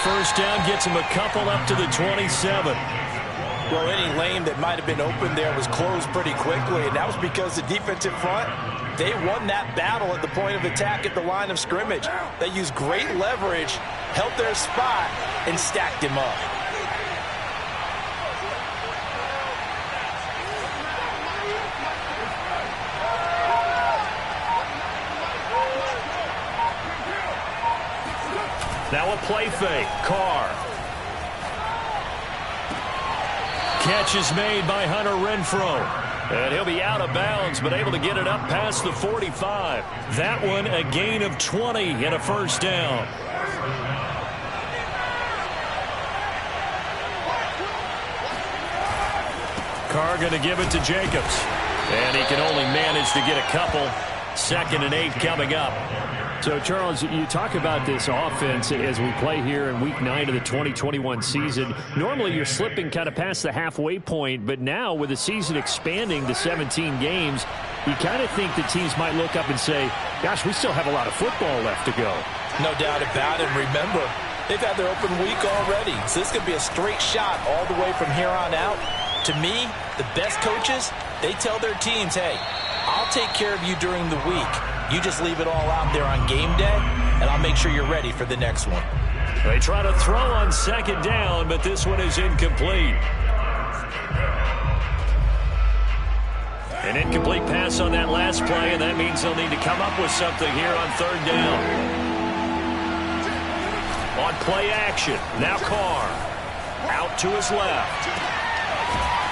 first down gets him a couple up to the 27. Well, any lane that might have been open there was closed pretty quickly, and that was because the defensive front, they won that battle at the point of attack at the line of scrimmage. They used great leverage, held their spot, and stacked him up. Now a play fake. Carr. Catch is made by Hunter Renfrow. And he'll be out of bounds, but able to get it up past the 45. That one a gain of 20 and a first down. Carr going to give it to Jacobs. And he can only manage to get a couple. 2nd and 8 coming up. So, Charles, you talk about this offense as we play here in Week 9 of the 2021 season. Normally, you're slipping kind of past the halfway point, but now with the season expanding to 17 games, you kind of think the teams might look up and say, gosh, we still have a lot of football left to go. No doubt about it. Remember, they've had their open week already, so this could be a straight shot all the way from here on out. To me, the best coaches, they tell their teams, hey, I'll take care of you during the week. You just leave it all out there on game day, and I'll make sure you're ready for the next one. They try to throw on 2nd down, but this one is incomplete. An incomplete pass on that last play, and that means they'll need to come up with something here on 3rd down. On play action, now Carr. Out to his left.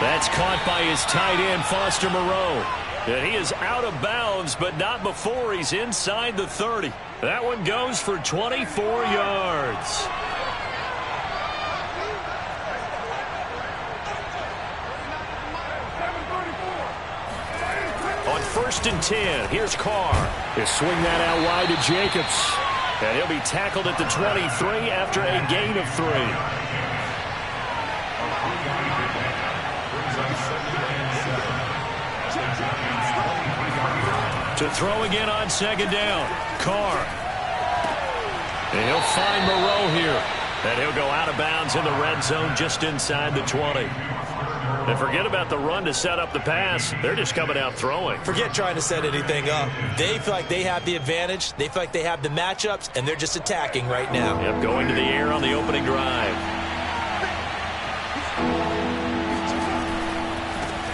That's caught by his tight end, Foster Moreau. And he is out of bounds, but not before he's inside the 30. That one goes for 24 yards. On 1st and 10, here's Carr. He'll swing that out wide to Jacobs. And he'll be tackled at the 23 after a gain of 3. To throw again on 2nd down. Carr. And he'll find Moreau here. And he'll go out of bounds in the red zone just inside the 20. And forget about the run to set up the pass. They're just coming out throwing. Forget trying to set anything up. They feel like they have the advantage. They feel like they have the matchups, and they're just attacking right now. Yep, going to the air on the opening drive.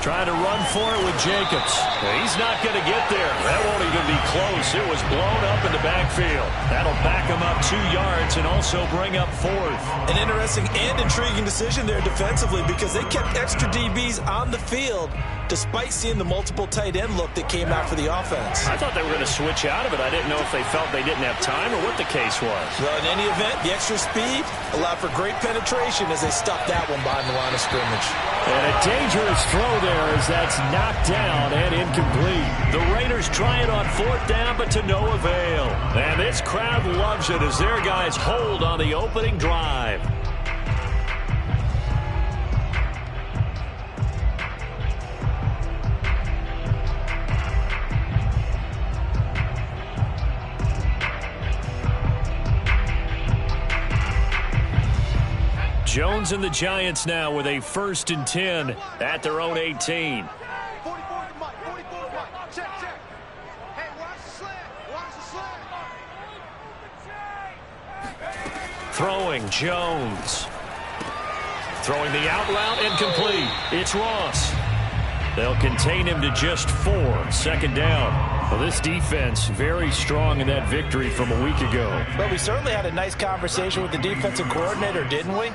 Trying to run for it with Jacobs. He's not going to get there. That won't even be close. It was blown up in the backfield. That'll back him up 2 yards and also bring up 4th. An interesting and intriguing decision there defensively because they kept extra DBs on the field despite seeing the multiple tight end look that came out for the offense. I thought they were going to switch out of it. I didn't know if they felt they didn't have time or what the case was. Well, in any event, the extra speed allowed for great penetration as they stuffed that one behind the line of scrimmage. And a dangerous throw there as that's knocked down and incomplete. The Raiders try it on 4th down, but to no avail. And this crowd loves it as their guys hold on the opening drive. Jones and the Giants now with a 1st and 10 at their own 18. Throwing, Jones. Throwing the out route, incomplete. It's Ross. They'll contain him to just 4. 2nd down. Well, this defense very strong in that victory from a week ago. Well, we certainly had a nice conversation with the defensive coordinator, didn't we?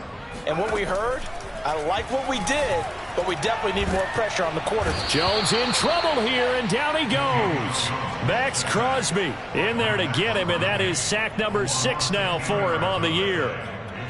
And what we heard, I like what we did, but we definitely need more pressure on the quarterback. Jones in trouble here, and down he goes. Max Crosby in there to get him, and that is sack number 6 now for him on the year.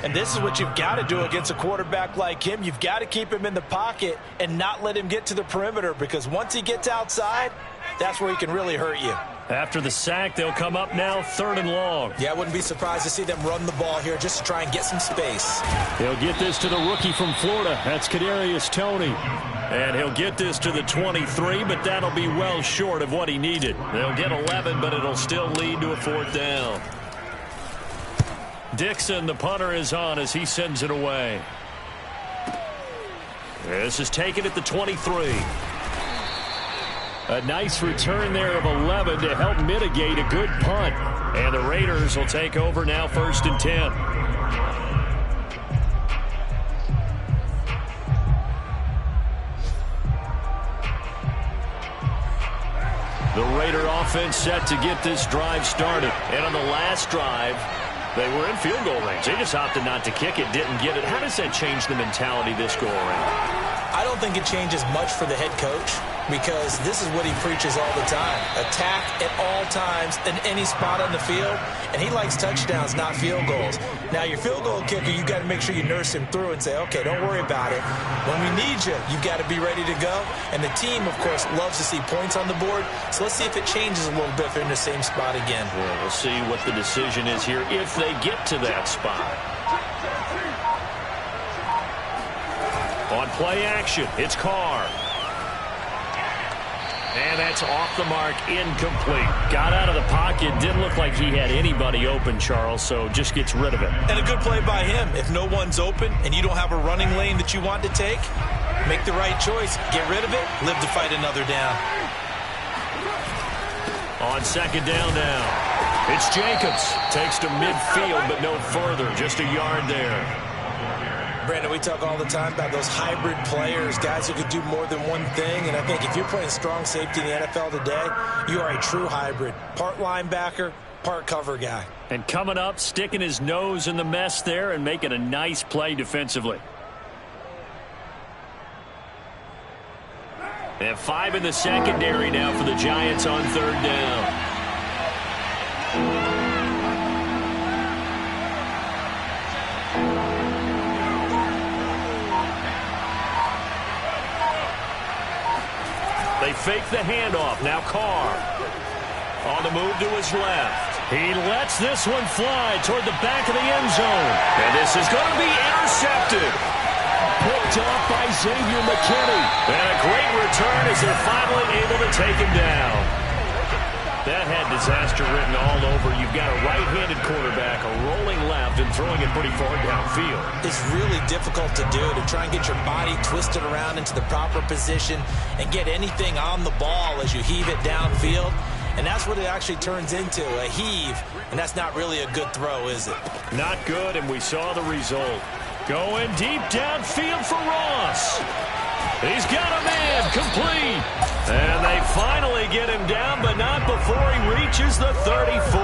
And this is what you've got to do against a quarterback like him. You've got to keep him in the pocket and not let him get to the perimeter, because once he gets outside, that's where he can really hurt you. After the sack, they'll come up now 3rd and long. Yeah, I wouldn't be surprised to see them run the ball here just to try and get some space. He'll get this to the rookie from Florida. That's Kadarius Toney. And he'll get this to the 23, but that'll be well short of what he needed. They'll get 11, but it'll still lead to a 4th down. Dixon, the punter, is on as he sends it away. This is taken at the 23. A nice return there of 11 to help mitigate a good punt. And the Raiders will take over now, 1st and 10. The Raider offense set to get this drive started. And on the last drive, they were in field goal range. They just opted not to kick it, didn't get it. How does that change the mentality this go around? I don't think it changes much for the head coach because this is what he preaches all the time. Attack at all times in any spot on the field, and he likes touchdowns, not field goals. Now, your field goal kicker, you've got to make sure you nurse him through and say, okay, don't worry about it. When we need you, you've got to be ready to go. And the team, of course, loves to see points on the board. So let's see if it changes a little bit if they're in the same spot again. Well, we'll see what the decision is here if they get to that spot. On play action, it's Carr. And that's off the mark, incomplete. Got out of the pocket, didn't look like he had anybody open, Charles, so just gets rid of it. And a good play by him. If no one's open and you don't have a running lane that you want to take, make the right choice. Get rid of it, live to fight another down. On 2nd down now, it's Jacobs. Takes to midfield, but no further, just a yard there. Brandon, we talk all the time about those hybrid players, guys who could do more than one thing. And I think if you're playing strong safety in the NFL today, you are a true hybrid. Part linebacker, part cover guy. And coming up, sticking his nose in the mess there and making a nice play defensively. And 5 in the secondary now for the Giants on 3rd down. They fake the handoff. Now Carr on the move to his left. He lets this one fly toward the back of the end zone. And this is going to be intercepted. Picked off by Xavier McKinney. And a great return as they're finally able to take him down. That had disaster written all over. You've got a right-handed quarterback, a rolling left, and throwing it pretty far downfield. It's really difficult to do, to try and get your body twisted around into the proper position and get anything on the ball as you heave it downfield. And that's what it actually turns into, a heave. And that's not really a good throw, is it? Not good, and we saw the result. Going deep downfield for Ross. He's got a man, complete. And they finally get him down, but not before he reaches the 34.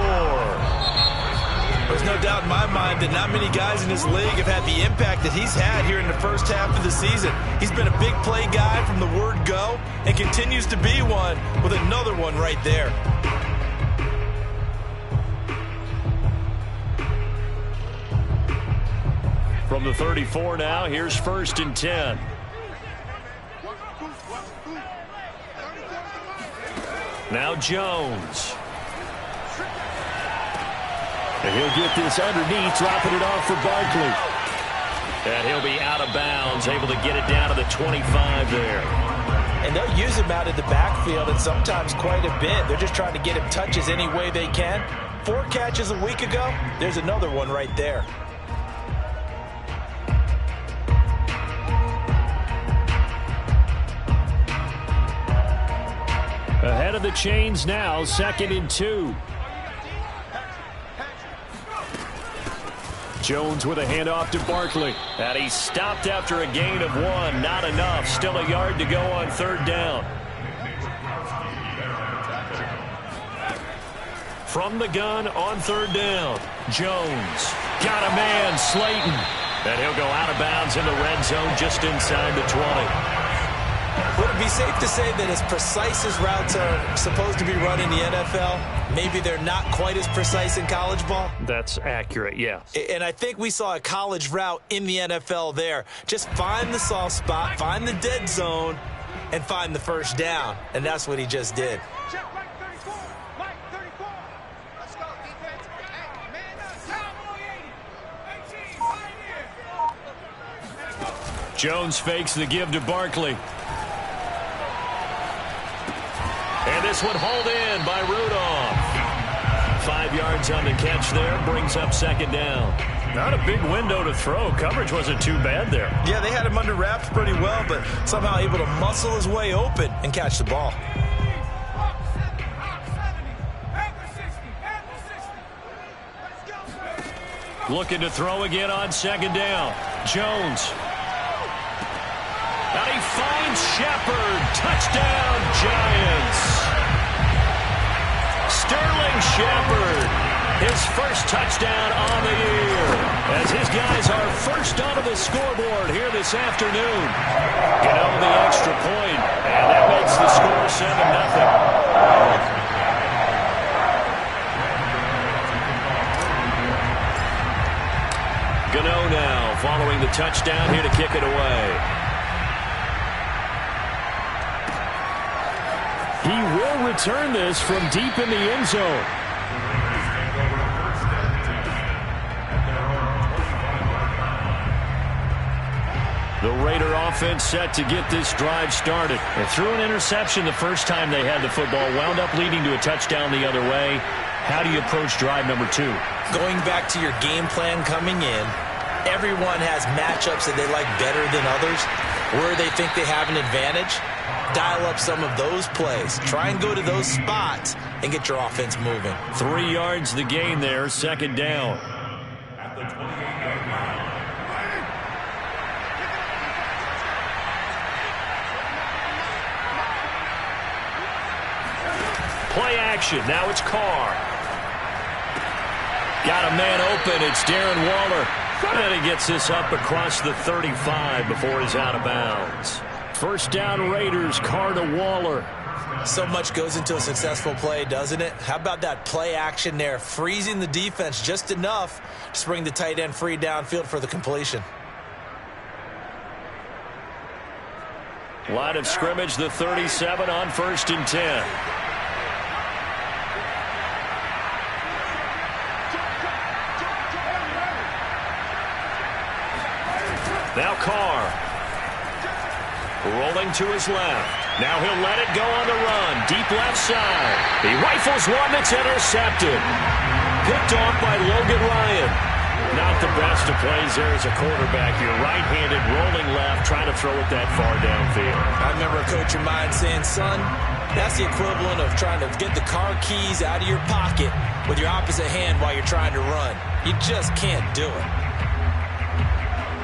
There's no doubt in my mind that not many guys in this league have had the impact that he's had here in the first half of the season. He's been a big play guy from the word go and continues to be one with another one right there. From the 34 now, here's 1st and 10. Now Jones. And he'll get this underneath, dropping it off for Barkley. And he'll be out of bounds, able to get it down to the 25 there. And they'll use him out of the backfield, and sometimes quite a bit. They're just trying to get him touches any way they can. 4 catches a week ago, there's another one right there. Ahead of the chains now, 2nd and 2. Jones with a handoff to Barkley. And he stopped after a gain of 1. Not enough. Still a yard to go on 3rd down. From the gun on 3rd down. Jones got a man, Slayton. And he'll go out of bounds in the red zone just inside the 20. Would it be safe to say that as precise as routes are supposed to be run in the NFL, maybe they're not quite as precise in college ball? That's accurate, yeah. And I think we saw a college route in the NFL there. Just find the soft spot, find the dead zone, and find the first down. And that's what he just did. Jones fakes the give to Barkley. And this one hauled in by Rudolph. 5 yards on the catch there. Brings up second down. Not a big window to throw. Coverage wasn't too bad there. Yeah, they had him under wraps pretty well, but somehow able to muscle his way open and catch the ball. Looking to throw again on second down. Jones. And he finds Shepard. Touchdown, Giants. Sterling Shepard. His first touchdown on the year. As his guys are first onto the scoreboard here this afternoon. Get on the extra point, and that makes the score 7-0. Gano now following the touchdown here to kick it away. He will return this from deep in the end zone. The Raider offense set to get this drive started. They threw an interception the first time they had the football, wound up leading to a touchdown the other way. How do you approach drive number 2? Going back to your game plan coming in, everyone has matchups that they like better than others, where they think they have an advantage. Dial up some of those plays. Try and go to those spots and get your offense moving. 3 yards the gain there, second down. Play action. Now it's Carr. Got a man open. It's Darren Waller. And he gets this up across the 35 before he's out of bounds. First down Raiders, Carr to Waller. So much goes into a successful play, doesn't it? How about that play action there, freezing the defense just enough to bring the tight end free downfield for the completion. Line of scrimmage, the 37 on 1st and 10. Now Carr. Rolling to his left. Now he'll let it go on the run. Deep left side. He rifles one that's intercepted. Picked off by Logan Ryan. Not the best of plays there as a quarterback. You're right-handed, rolling left, trying to throw it that far downfield. I remember a coach of mine saying, son, that's the equivalent of trying to get the car keys out of your pocket with your opposite hand while you're trying to run. You just can't do it.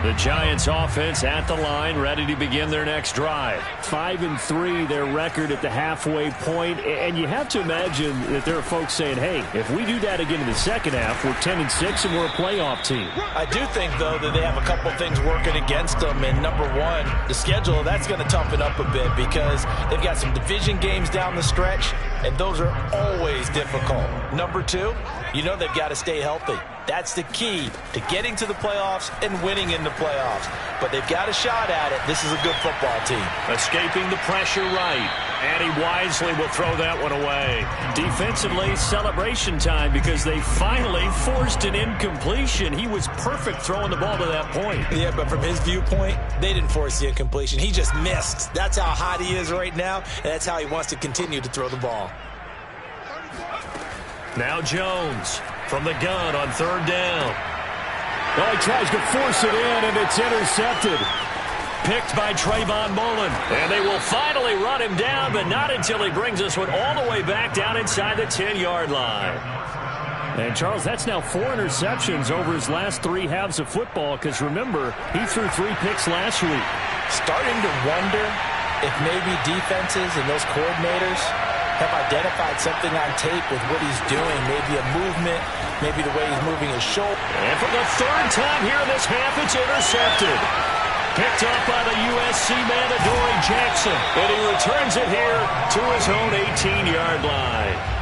The Giants offense at the line, ready to begin their next drive. 5-3, their record at the halfway point. And you have to imagine that there are folks saying, hey, if we do that again in the second half, we're 10-6 and we're a playoff team. I do think, though, that they have a couple things working against them. And number one, the schedule, that's going to toughen up a bit because they've got some division games down the stretch, and those are always difficult. Number two, you know they've got to stay healthy. That's the key to getting to the playoffs and winning in the playoffs. But they've got a shot at it. This is a good football team. Escaping the pressure right. And he wisely will throw that one away. Defensively, celebration time because they finally forced an incompletion. He was perfect throwing the ball to that point. Yeah, but from his viewpoint, they didn't force the incompletion. He just missed. That's how hot he is right now, and that's how he wants to continue to throw the ball. Now Jones from the gun on 3rd down. Well, he tries to force it in, and it's intercepted. Picked by Trayvon Mullen. And they will finally run him down, but not until he brings this one all the way back down inside the 10-yard line. And, Charles, that's now 4 interceptions over his last 3 halves of football because, remember, he threw 3 picks last week. Starting to wonder if maybe defenses and those coordinators have identified something on tape with what he's doing. Maybe a movement, maybe the way he's moving his shoulder. And for the 3rd time here in this half, it's intercepted. Picked up by the USC man, Adoree Jackson. And he returns it here to his own 18-yard line.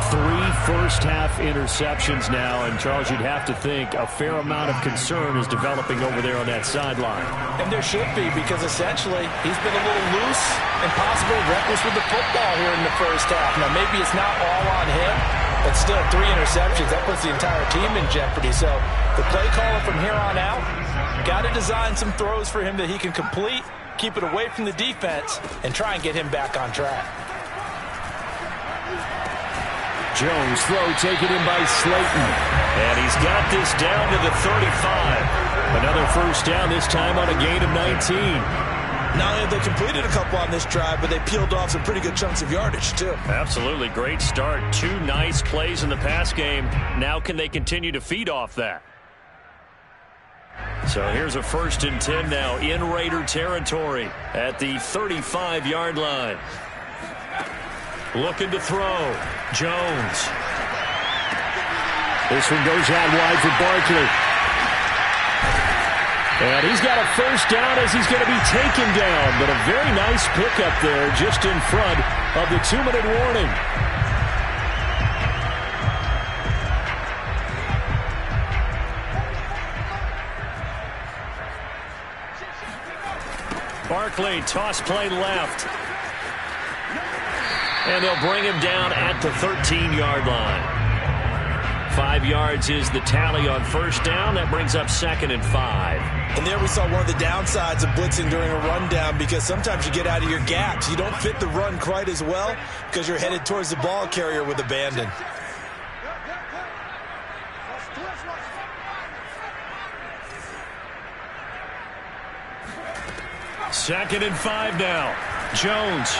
3 first-half interceptions now, and, Charles, you'd have to think a fair amount of concern is developing over there on that sideline. And there should be, because essentially he's been a little loose and possibly reckless with the football here in the first half. Now, maybe it's not all on him, but still 3 interceptions. That puts the entire team in jeopardy. So the play caller from here on out got to design some throws for him that he can complete, keep it away from the defense, and try and get him back on track. Jones throw taken in by Slayton. And he's got this down to the 35. Another first down, this time on a gain of 19. Not only have they completed a couple on this drive, but they peeled off some pretty good chunks of yardage, too. Absolutely. Great start. 2 nice plays in the pass game. Now can they continue to feed off that? So here's a 1st and 10 now in Raider territory at the 35-yard line. Looking to throw. Jones. This one goes out wide for Barkley. And he's got a first down as he's going to be taken down. But a very nice pickup there just in front of the 2-minute warning. Barkley, toss play left. And they'll bring him down at the 13-yard line. 5 yards is the tally on first down. That brings up 2nd and 5. And there we saw one of the downsides of blitzing during a rundown, because sometimes you get out of your gaps. You don't fit the run quite as well because you're headed towards the ball carrier with abandon. Second and 5 now. Jones.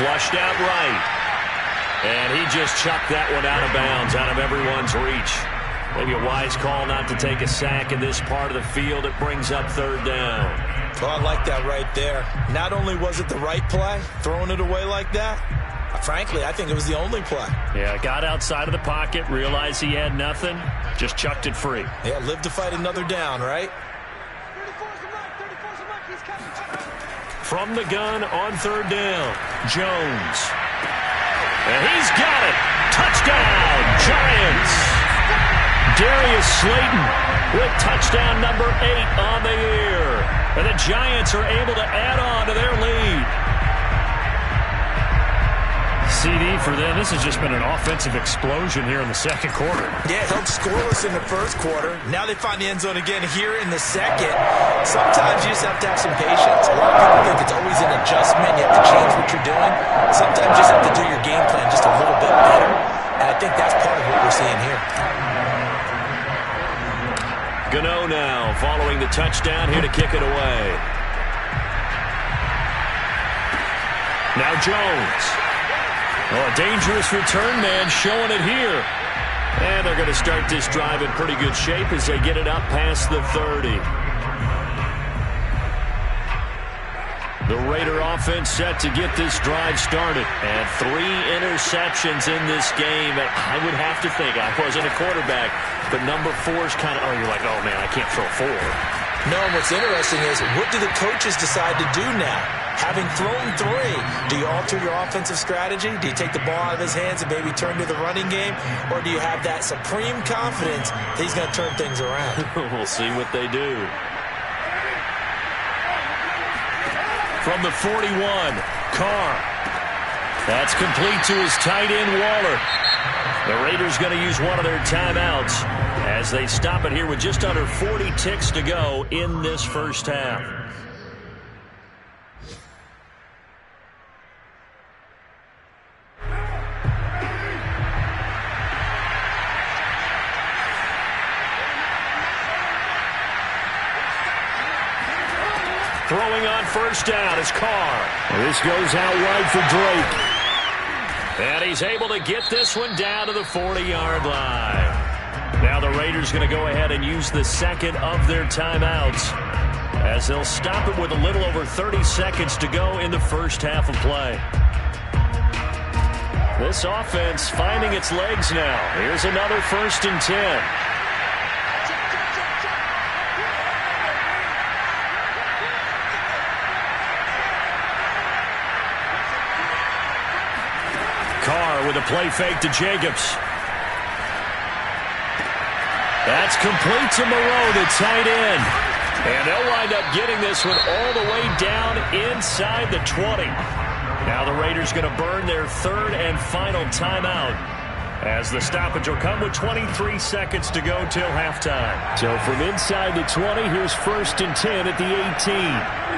Flushed out right. And he just chucked that one out of bounds, out of everyone's reach. Maybe a wise call not to take a sack in this part of the field. It brings up 3rd down. Well, I like that right there. Not only was it the right play, throwing it away like that, frankly, I think it was the only play. Yeah, got outside of the pocket, realized he had nothing, just chucked it free. Yeah, live to fight another down, right? From the gun on 3rd down, Jones. And he's got it. Touchdown, Giants. Darius Slayton with touchdown number 8 on the year. And the Giants are able to add on to their lead. CD for them. This has just been an offensive explosion here in the 2nd quarter. Yeah, held scoreless in the 1st quarter. Now they find the end zone again here in the 2nd. Sometimes you just have to have some patience. A lot of people think it's always an adjustment. You have to change what you're doing. Sometimes you just have to do your game plan just a little bit better. And I think that's part of what we're seeing here. Gano now following the touchdown here to kick it away. Now Jones. Oh, a dangerous return man showing it here. And they're going to start this drive in pretty good shape as they get it up past the 30. The Raider offense set to get this drive started. And 3 interceptions in this game. I would have to think, I wasn't a quarterback, but number 4's kind of, you're like, oh man, I can't throw 4. No, and what's interesting is, what do the coaches decide to do now? Having thrown 3, do you alter your offensive strategy? Do you take the ball out of his hands and maybe turn to the running game? Or do you have that supreme confidence that he's going to turn things around? We'll see what they do. From the 41, Carr. That's complete to his tight end, Waller. The Raiders going to use one of their timeouts as they stop it here with just under 40 ticks to go in this first half. Throwing on first down is Carr. This goes out wide for Drake. And he's able to get this one down to the 40-yard line. Now the Raiders going to go ahead and use the 2nd of their timeouts as they'll stop it with a little over 30 seconds to go in the first half of play. This offense finding its legs now. Here's another 1st and 10. Carr with a play fake to Jacobs. That's complete to Moreau, the tight end. And they'll wind up getting this one all the way down inside the 20. Now the Raiders going to burn their 3rd and final timeout as the stoppage will come with 23 seconds to go till halftime. So from inside the 20, here's 1st and 10 at the 18.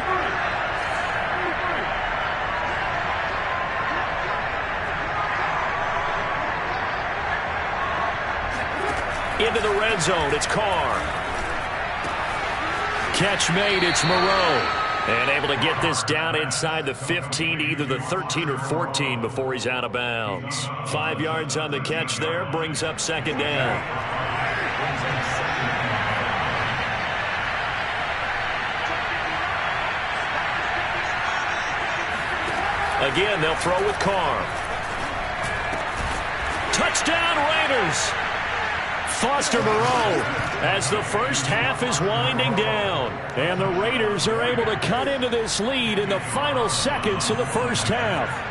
into the red zone. It's Carr. Catch made. It's Moreau. And able to get this down inside the 15, either the 13 or 14 before he's out of bounds. 5 yards on the catch there, brings up second down. Again, they'll throw with Carr. Touchdown, Raiders! Foster Moreau as the first half is winding down. And the Raiders are able to cut into this lead in the final seconds of the first half.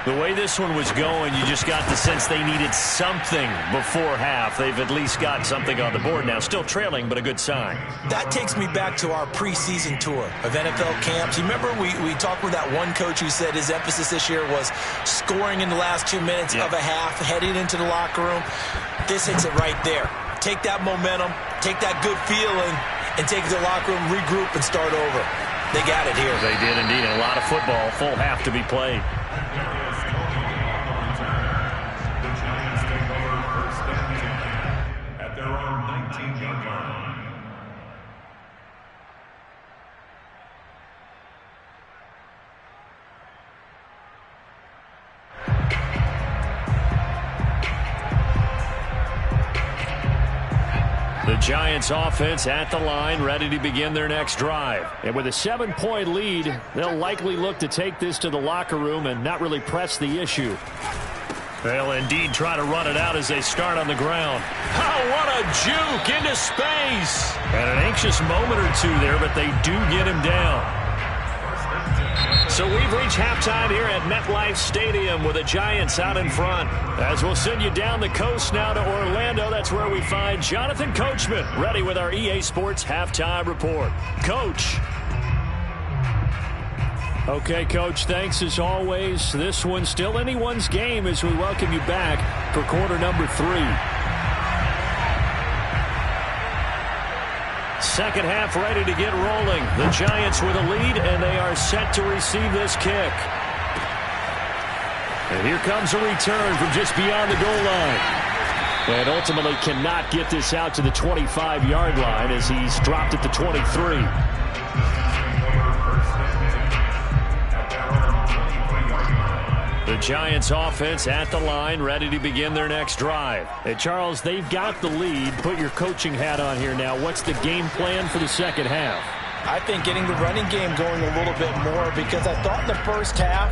The way this one was going, you just got the sense they needed something before half. They've at least got something on the board now. Still trailing, but a good sign. That takes me back to our preseason tour of NFL camps. You remember we talked with that one coach who said his emphasis this year was scoring in the last 2 minutes of a half, heading into the locker room. This hits it right there. Take that momentum, take that good feeling, and take it to the locker room, regroup, and start over. They got it here. They did indeed. A lot of football, full half to be played. The Giants offense at the line, ready to begin their next drive. And with a 7-point lead, they'll likely look to take this to the locker room and not really press the issue. They'll indeed try to run it out as they start on the ground. Oh, what a juke into space. And an anxious moment or two there, but they do get him down. So we've reached halftime here at MetLife Stadium with the Giants out in front. As we'll send you down the coast now to Orlando, that's where we find Jonathan Coachman ready with our EA Sports Halftime Report. Coach. Okay, Coach, thanks as always. This one's still anyone's game as we welcome you back for quarter number 3. Second half ready to get rolling. The Giants with a lead, and they are set to receive this kick. And here comes a return from just beyond the goal line. And ultimately cannot get this out to the 25-yard line as he's dropped at the 23. The Giants offense at the line, ready to begin their next drive. Hey, Charles, they've got the lead. Put your coaching hat on here now. What's the game plan for the second half? I think getting the running game going a little bit more, because I thought in the first half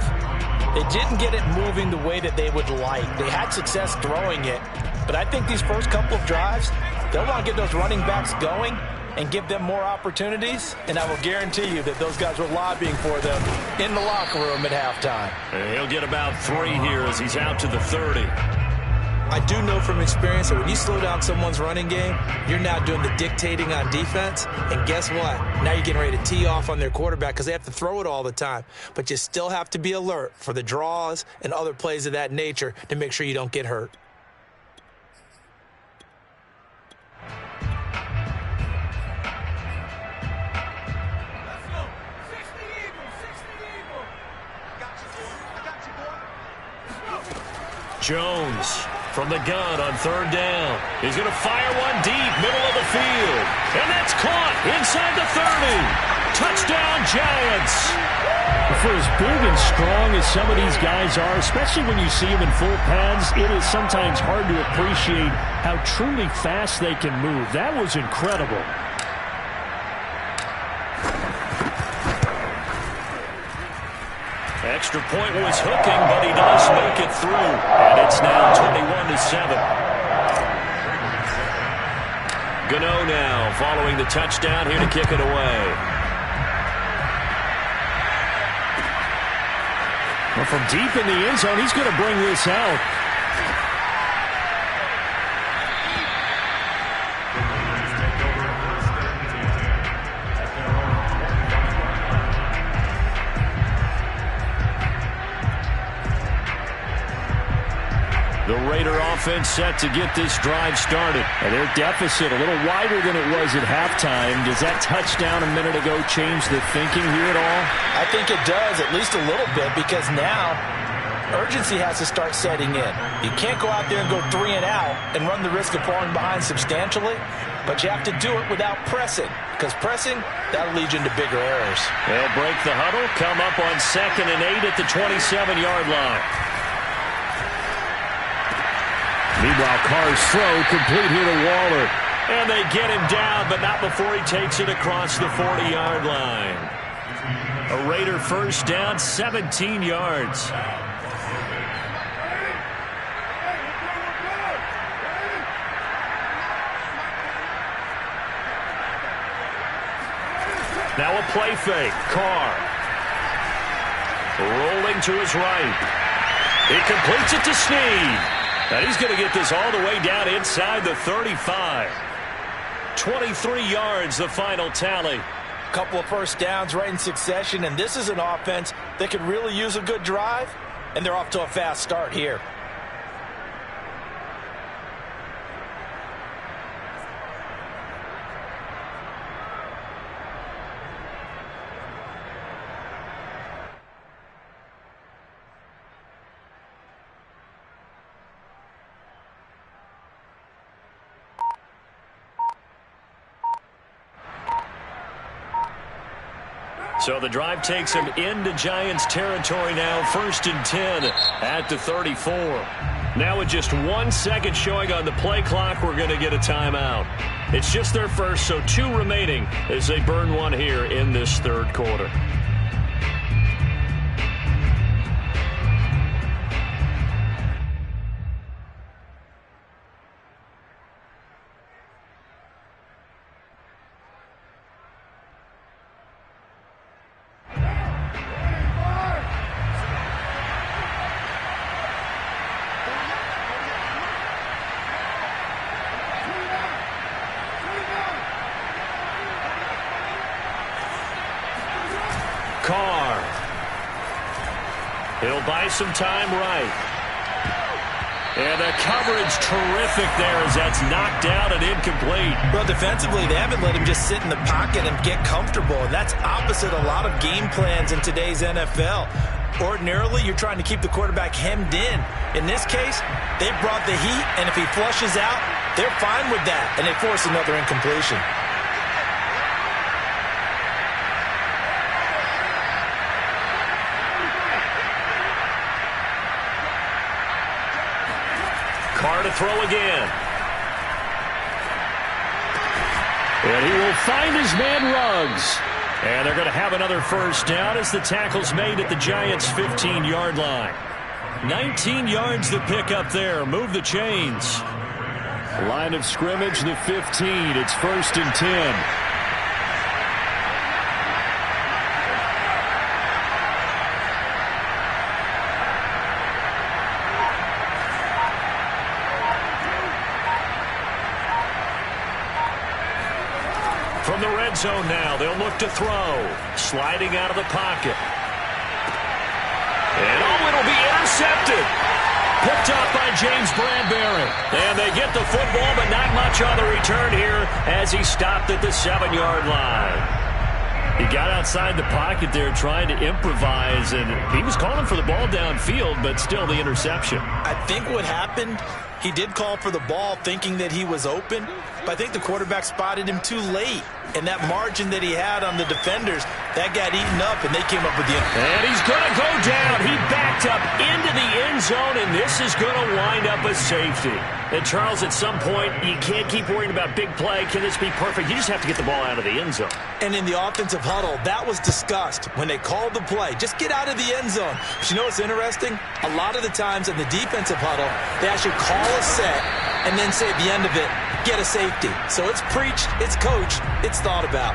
they didn't get it moving the way that they would like. They had success throwing it, but I think these first couple of drives, they'll want to get those running backs going and give them more opportunities, and I will guarantee you that those guys were lobbying for them in the locker room at halftime. And he'll get about 3 here as he's out to the 30. I do know from experience that when you slow down someone's running game, you're now doing the dictating on defense, and guess what? Now you're getting ready to tee off on their quarterback because they have to throw it all the time. But you still have to be alert for the draws and other plays of that nature to make sure you don't get hurt. Jones from the gun on third down. He's going to fire one deep, middle of the field. And that's caught inside the 30. Touchdown, Giants. For as big and strong as some of these guys are, especially when you see them in full pads, it is sometimes hard to appreciate how truly fast they can move. That was incredible. Extra point was hooking, but he does make it through. And it's now 21-7. Gano now following the touchdown here to kick it away. Well, from deep in the end zone, he's going to bring this out. The Raider offense set to get this drive started. And their deficit a little wider than it was at halftime. Does that touchdown a minute ago change the thinking here at all? I think it does, at least a little bit, because now urgency has to start setting in. You can't go out there and go 3 and out and run the risk of falling behind substantially, but you have to do it without pressing, because pressing, that'll lead you into bigger errors. They'll break the huddle, come up on 2nd and 8 at the 27-yard line. Meanwhile, Carr's throw complete here to Waller. And they get him down, but not before he takes it across the 40-yard line. A Raider first down, 17 yards. Now a play fake. Carr rolling to his right. He completes it to Snead. And he's going to get this all the way down inside the 35. 23 yards, the final tally. Couple of first downs right in succession, and this is an offense that could really use a good drive, and they're off to a fast start here. So the drive takes him into Giants territory now. 1st and 10 at the 34. Now with just 1 second showing on the play clock, we're going to get a timeout. It's just their first, so 2 remaining as they burn one here in this 3rd quarter. Carr. He'll buy some time right. And the coverage terrific there as that's knocked down and incomplete. Well, defensively, they haven't let him just sit in the pocket and get comfortable. And that's opposite a lot of game plans in today's NFL. Ordinarily, you're trying to keep the quarterback hemmed in. In this case, they brought the heat, and if he flushes out, they're fine with that, and they force another incompletion. Carr to throw again. And he will find his man Ruggs. And they're going to have another first down as the tackle's made at the Giants' 15-yard line. 19 yards to pick up there. Move the chains. Line of scrimmage, the 15. It's 1st and 10. From the red zone now, they'll look to throw. Sliding out of the pocket. And it'll be intercepted. Picked up by James Bradbury. And they get the football, but not much on the return here as he stopped at the 7-yard line. He got outside the pocket there trying to improvise, and he was calling for the ball downfield, but still the interception. I think what happened, he did call for the ball thinking that he was open, but I think the quarterback spotted him too late. And that margin that he had on the defenders, that got eaten up, and they came up with the... And he's going to go down. He backed up into the end zone, and this is going to wind up a safety. And, Charles, at some point, you can't keep worrying about big play. Can this be perfect? You just have to get the ball out of the end zone. And in the offensive huddle, that was discussed when they called the play. Just get out of the end zone. But you know what's interesting? A lot of the times in the defensive huddle, they actually call a set and then say at the end of it, get a safety. So it's preached, it's coached, it's thought about.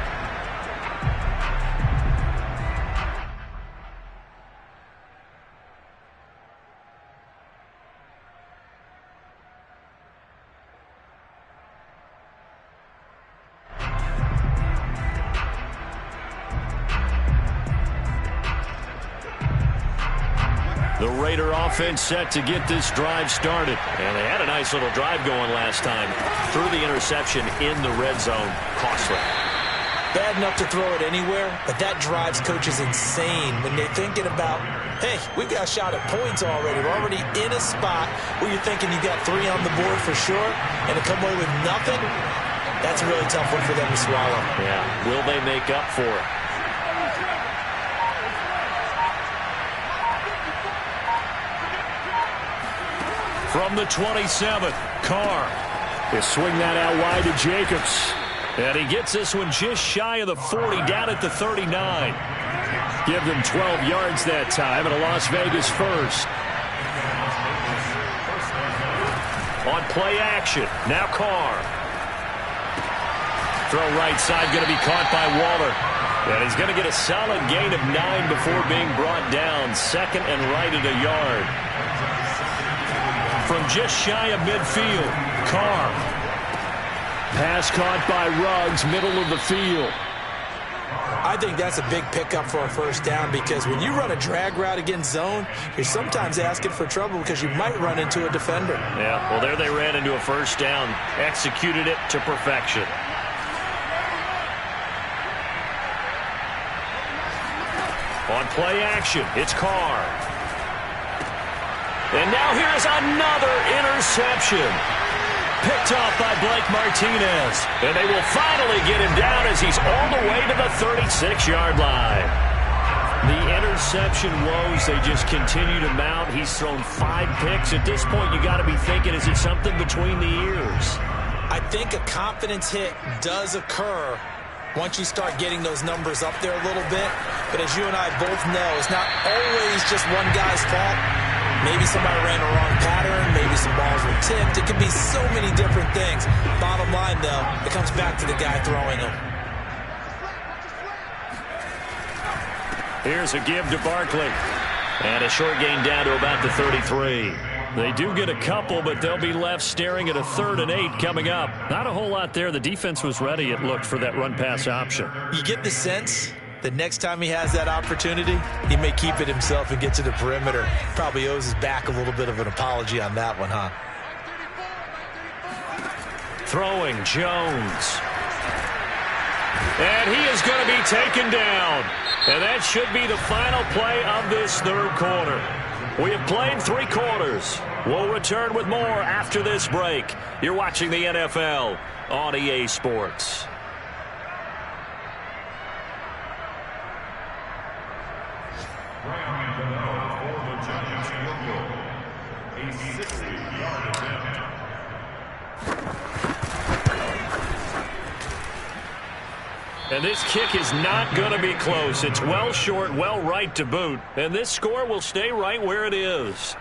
The Raider offense set to get this drive started. And they had a nice little drive going last time. Threw the interception in the red zone. Costly. Bad enough to throw it anywhere, but that drives coaches insane when they're thinking about hey, we've got a shot at points already. We're already in a spot where you're thinking you got 3 on the board for sure, and to come away with nothing, that's a really tough one for them to swallow. Yeah, will they make up for it? From the 27th, Carr. He'll swing that out wide to Jacobs. And he gets this one just shy of the 40, down at the 39. Give them 12 yards that time, and a Las Vegas first. On play action, now Carr. Throw right side, going to be caught by Waller. And he's going to get a solid gain of 9 before being brought down. Second and right at a yard. From just shy of midfield, Carr. Pass caught by Ruggs, middle of the field. I think that's a big pickup for a first down because when you run a drag route against zone, you're sometimes asking for trouble because you might run into a defender. Yeah, well, there they ran into a first down. Executed it to perfection. On play action, it's Carr. And now here's another interception. Picked off by Blake Martinez. And they will finally get him down as he's all the way to the 36-yard line. The interception woes, they just continue to mount. He's thrown 5 picks. At this point, you got to be thinking, is it something between the ears? I think a confidence hit does occur once you start getting those numbers up there a little bit. But as you and I both know, it's not always just one guy's fault. Maybe somebody ran a wrong pattern. Maybe some balls were tipped. It could be so many different things. Bottom line, though, it comes back to the guy throwing them. Here's a give to Barkley. And a short gain down to about the 33. They do get a couple, but they'll be left staring at a 3rd and 8 coming up. Not a whole lot there. The defense was ready, it looked, for that run-pass option. You get the sense that next time he has that opportunity, he may keep it himself and get to the perimeter. Probably owes his back a little bit of an apology on that one, huh? Throwing, Jones. And he is going to be taken down. And that should be the final play of this 3rd quarter. We have played 3 quarters. We'll return with more after this break. You're watching the NFL on EA Sports. And this kick is not going to be close. It's well short, well right to boot. And this score will stay right where it is.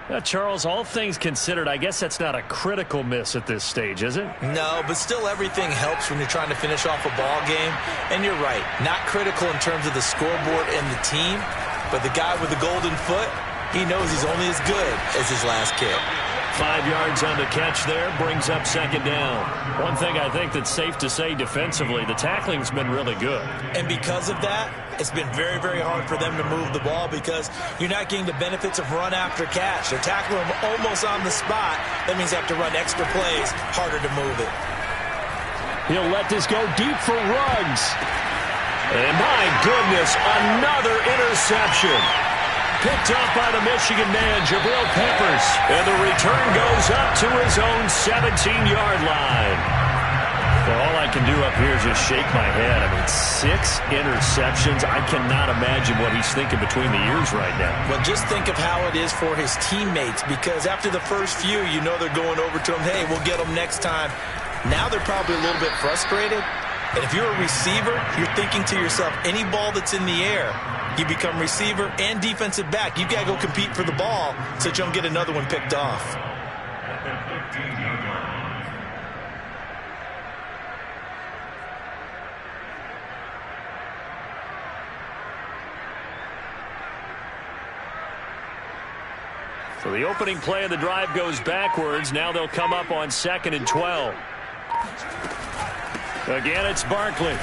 Now, Charles, all things considered, I guess that's not a critical miss at this stage, is it? No, but still everything helps when you're trying to finish off a ball game. And you're right, not critical in terms of the scoreboard and the team. But the guy with the golden foot, he knows he's only as good as his last kick. 5 yards on the catch there, brings up 2nd down. One thing I think that's safe to say defensively, the tackling's been really good. And because of that, it's been very, very hard for them to move the ball because you're not getting the benefits of run after catch. They're tackling them almost on the spot. That means they have to run extra plays, harder to move it. He'll let this go deep for Ruggs. And my goodness, another interception. Picked up by the Michigan man, Jabril Peppers. And the return goes up to his own 17-yard line. Well, all I can do up here is just shake my head. I mean, 6 interceptions. I cannot imagine what he's thinking between the ears right now. Well, just think of how it is for his teammates, because after the first few, you know they're going over to him, hey, we'll get them next time. Now they're probably a little bit frustrated. And if you're a receiver, you're thinking to yourself, any ball that's in the air, you become receiver and defensive back. You got to go compete for the ball so that you don't get another one picked off. So the opening play of the drive goes backwards. Now they'll come up on 2nd and 12. Again, it's Barkley.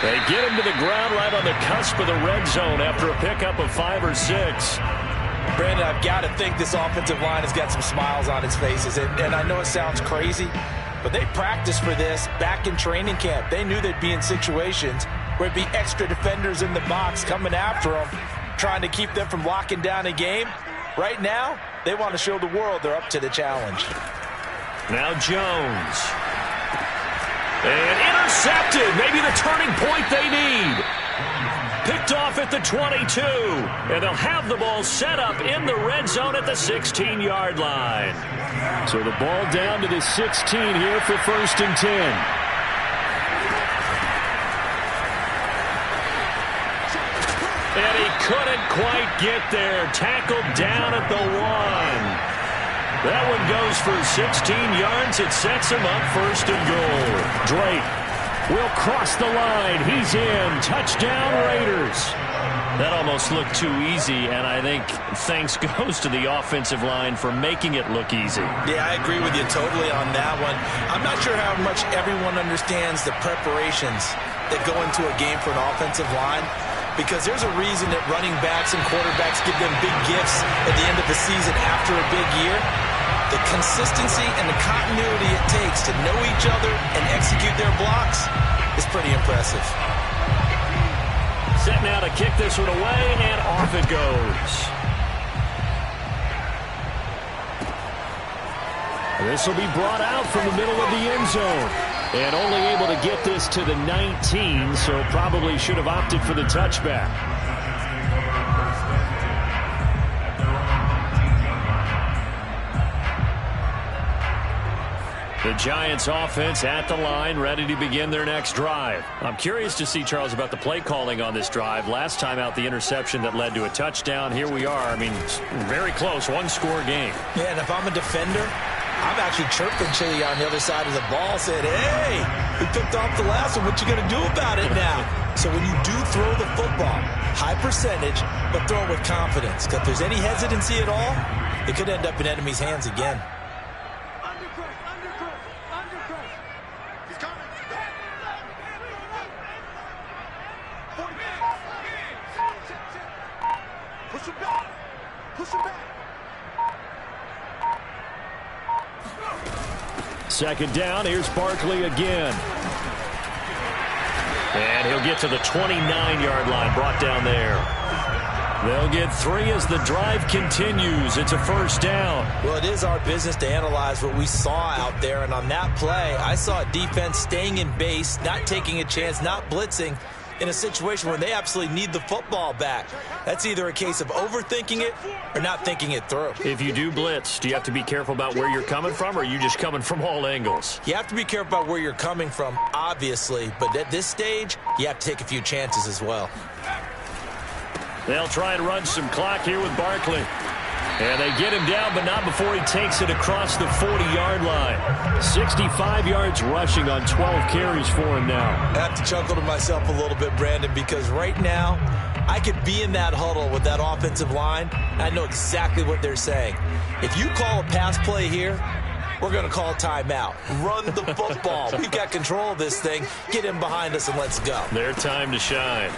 They get him to the ground right on the cusp of the red zone after a pickup of 5 or 6. Brandon, I've got to think this offensive line has got some smiles on its faces. And I know it sounds crazy, but they practiced for this back in training camp. They knew they'd be in situations where it'd be extra defenders in the box coming after them. trying to keep them from locking down a game. Right now, they want to show the world they're up to the challenge. Now Jones. And intercepted. Maybe the turning point they need. Picked off at the 22. And they'll have the ball set up in the red zone at the 16-yard line. So the ball down to the 16 here for 1st and 10. And he couldn't quite get there. Tackled down at the 1. That one goes for 16 yards. It sets him up 1st and goal. Drake will cross the line. He's in. Touchdown, Raiders. That almost looked too easy, and I think thanks goes to the offensive line for making it look easy. Yeah, I agree with you totally on that one. I'm not sure how much everyone understands the preparations that go into a game for an offensive line, because there's a reason that running backs and quarterbacks give them big gifts at the end of the season after a big year. The consistency and the continuity it takes to know each other and execute their blocks is pretty impressive. Set now to kick this one away, and off it goes. This will be brought out from the middle of the end zone. And only able to get this to the 19, so probably should have opted for the touchback. The Giants offense at the line, ready to begin their next drive. I'm curious to see, Charles, about the play calling on this drive. Last time out, the interception that led to a touchdown. Here we are. I mean, very close, one-score game. Yeah, and if I'm a defender, I'm actually chirping Chili on the other side of the ball, saying, hey, we picked off the last one. What you going to do about it now? So when you do throw the football, high percentage, but throw it with confidence. Because if there's any hesitancy at all, it could end up in enemy's hands again. Second down, here's Barkley again. And he'll get to the 29-yard line, brought down there. They'll get 3 as the drive continues. It's a first down. Well, it is our business to analyze what we saw out there, and on that play, I saw a defense staying in base, not taking a chance, not blitzing, in a situation where they absolutely need the football back. That's either a case of overthinking it or not thinking it through. If you do blitz, do you have to be careful about where you're coming from, or are you just coming from all angles? You have to be careful about where you're coming from, obviously, but at this stage, you have to take a few chances as well. They'll try and run some clock here with Barkley. And they get him down, but not before he takes it across the 40-yard line. 65 yards rushing on 12 carries for him now. I have to chuckle to myself a little bit, Brandon, because right now, I could be in that huddle with that offensive line, and I know exactly what they're saying. If you call a pass play here, we're going to call a timeout. Run the football. We've got control of this thing. Get him behind us and let's go. Their time to shine.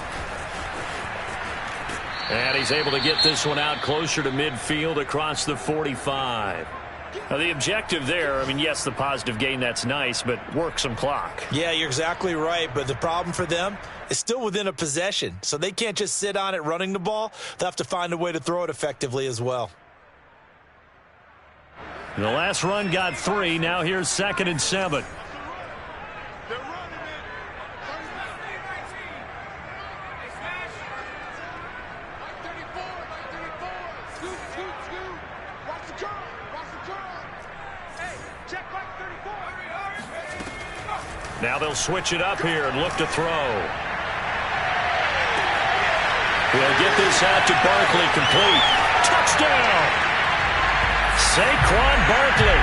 And he's able to get this one out closer to midfield across the 45. Now, the objective there, I mean, yes, the positive gain, that's nice, but work some clock. Yeah, you're exactly right, but the problem for them is still within a possession, so they can't just sit on it running the ball. They'll have to find a way to throw it effectively as well. The last run got 3. Now here's 2nd and 7. Now they'll switch it up here and look to throw. He'll get this out to Barkley, complete. Touchdown! Saquon Barkley,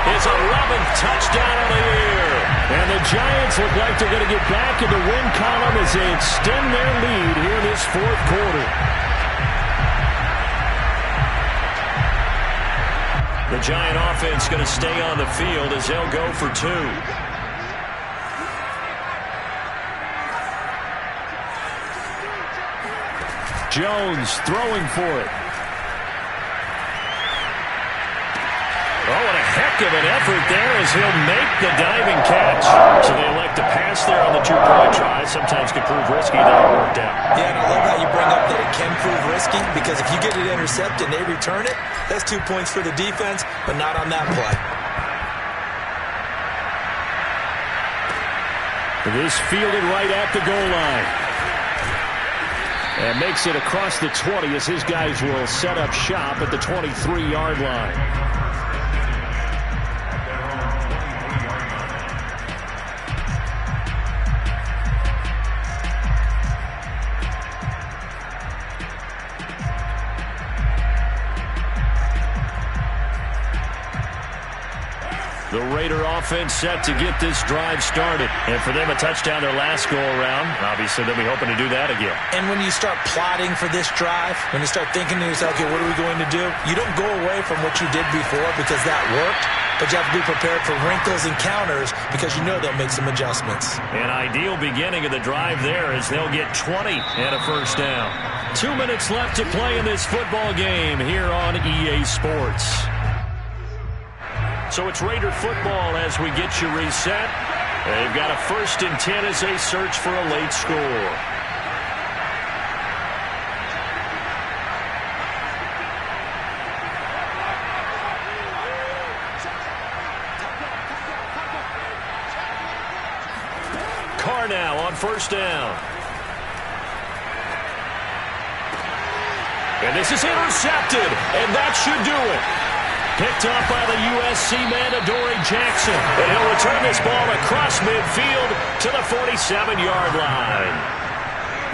his 11th touchdown of the year. And the Giants look like they're going to get back in the win column as they extend their lead here in this 4th quarter. The Giant offense going to stay on the field as they'll go for 2. Jones throwing for it. Oh, and a heck of an effort there as he'll make the diving catch. So they elect to pass there on the two-point try. Sometimes could prove risky. That it worked out. Yeah, and I love how you bring up that it can prove risky, because if you get it intercepted and they return it, that's 2 points for the defense, but not on that play. This fielded right at the goal line. And makes it across the 20 as his guys will set up shop at the 23-yard line. The Raider offense set to get this drive started. And for them, a touchdown their last go-around. Obviously, they'll be hoping to do that again. And when you start plotting for this drive, when you start thinking to yourself, okay, what are we going to do? You don't go away from what you did before because that worked, but you have to be prepared for wrinkles and counters because you know they'll make some adjustments. An ideal beginning of the drive there as they'll get 20 and a first down. 2 minutes left to play in this football game here on EA Sports. So it's Raider football as we get you reset. They've got a 1st and 10 as they search for a late score. Carr now on 1st down. And this is intercepted, and that should do it. Picked up by the USC man, Adoree Jackson. And he'll return this ball across midfield to the 47-yard line.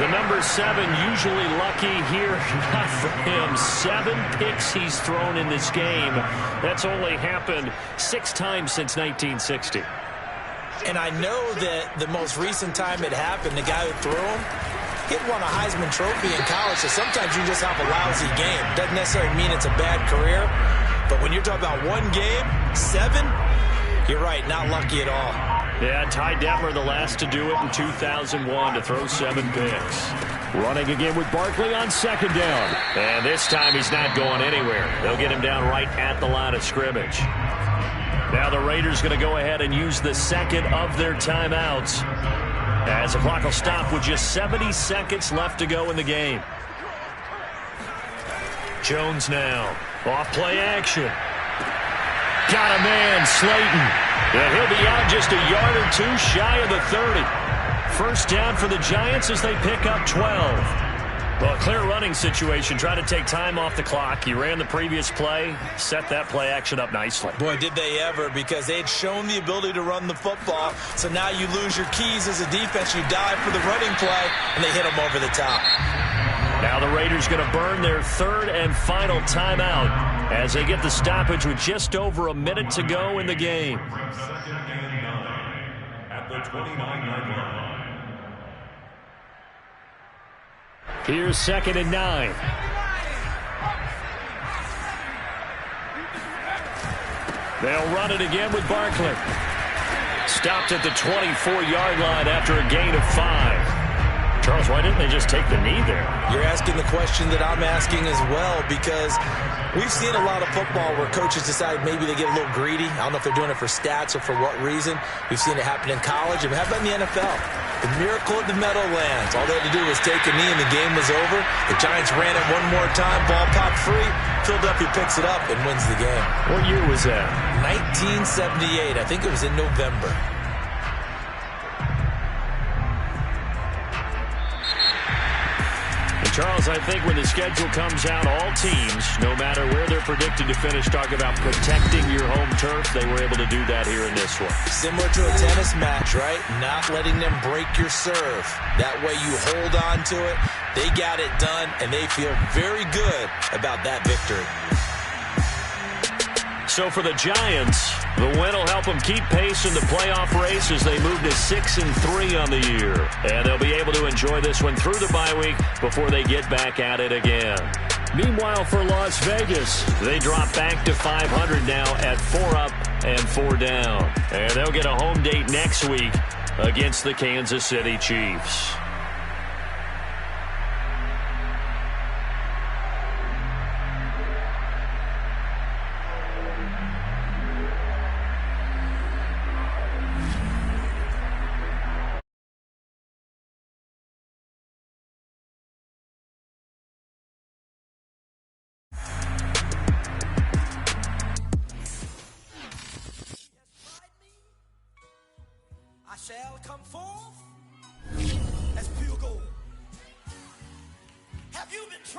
The number 7 usually lucky here. Not for him. 7 picks he's thrown in this game. That's only happened 6 times since 1960. And I know that the most recent time it happened, the guy who threw him, he won a Heisman Trophy in college, so sometimes you just have a lousy game. Doesn't necessarily mean it's a bad career. But when you're talking about one game, 7, you're right, not lucky at all. Yeah, Ty Detmer the last to do it in 2001 to throw 7 picks. Running again with Barkley on 2nd down. And this time he's not going anywhere. They'll get him down right at the line of scrimmage. Now the Raiders going to go ahead and use the 2nd of their timeouts as the clock will stop with just 70 seconds left to go in the game. Jones now. Off play action. Got a man, Slayton. And he'll be out just a yard or 2 shy of the 30. 1st down for the Giants as they pick up 12. Well, a clear running situation. Try to take time off the clock. He ran the previous play, set that play action up nicely. Boy, did they ever, because they had shown the ability to run the football. So now you lose your keys as a defense. You dive for the running play, and they hit them over the top. Now the Raiders going to burn their 3rd and final timeout as they get the stoppage with just over a minute to go in the game. At the 29-yard line. Here's 2nd and 9. They'll run it again with Barkley. Stopped at the 24-yard line after a gain of 5. Charles, why didn't they just take the knee there? You're asking the question that I'm asking as well, because we've seen a lot of football where coaches decide maybe they get a little greedy. I don't know if they're doing it for stats or for what reason. We've seen it happen in college. How about in the NFL? The miracle of the Meadowlands. All they had to do was take a knee and the game was over. The Giants ran it one more time. Ball popped free. Philadelphia picks it up and wins the game. What year was that? 1978. I think it was in November. Charles, I think when the schedule comes out, all teams, no matter where they're predicted to finish, talk about protecting your home turf. They were able to do that here in this one. Similar to a tennis match, right? Not letting them break your serve. That way you hold on to it. They got it done, and they feel very good about that victory. So for the Giants, the win will help them keep pace in the playoff race as they move to 6-3 on the year. And they'll be able to enjoy this one through the bye week before they get back at it again. Meanwhile, for Las Vegas, they drop back to 500 now at 4 up and 4 down. And they'll get a home date next week against the Kansas City Chiefs. shall come forth as pure gold. Have you been trying?